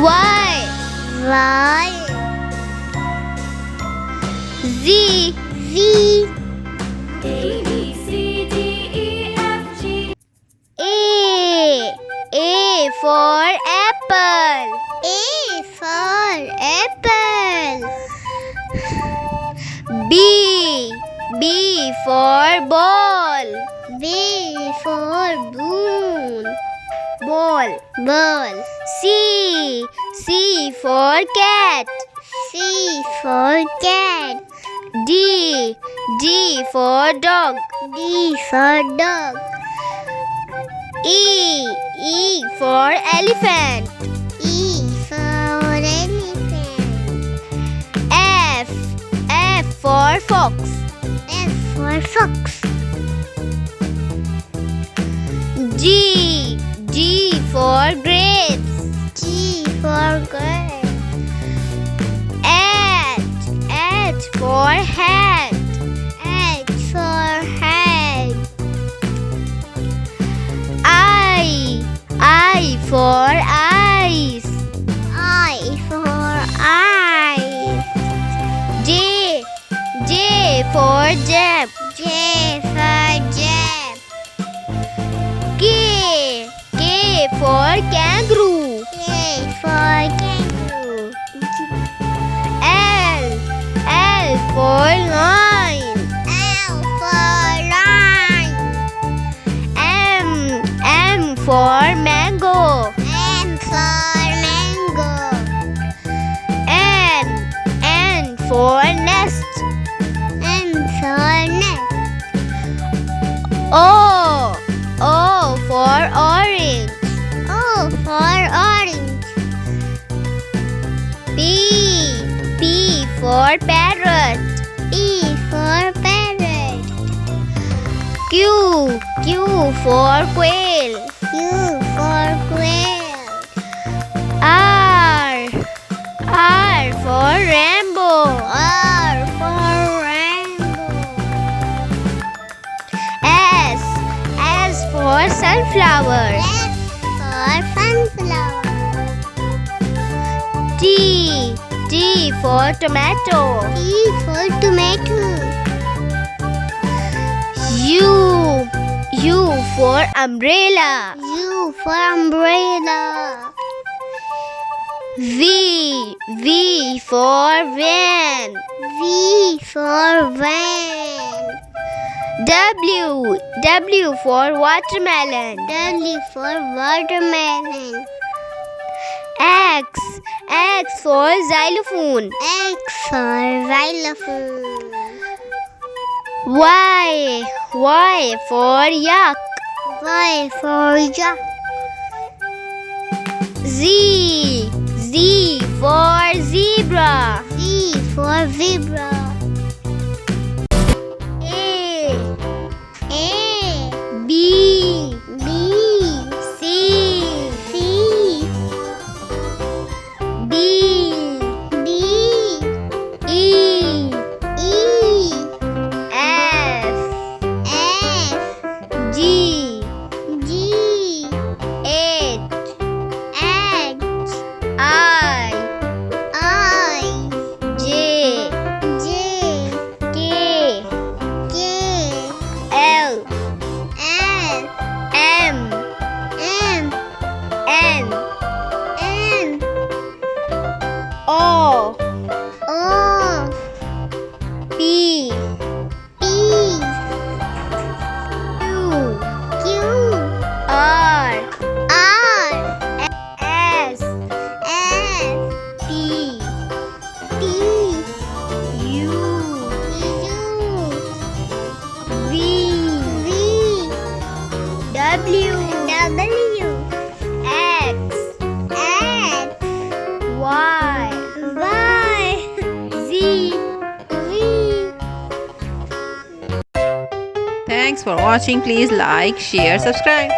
Y. Z. A, B, C, D, E, F, G. A for apple. B for ball. Ball. C for cat. D for dog. E for elephant. F for fox. G for grapes. H for hat. I for eyes. J for jam. K for kangaroo. L for lion. M for mango. N for nest. O for orange. P for parrot. Q for quail. R for rainbow. S for sunflower. T for tomato. U for umbrella. V for van. W for watermelon. X for xylophone. Y for yak. Z for zebra. A B C D E F G H I J K L M N O P Q R S T U V W X Y Z. Thanks for watching. Please like, share, subscribe.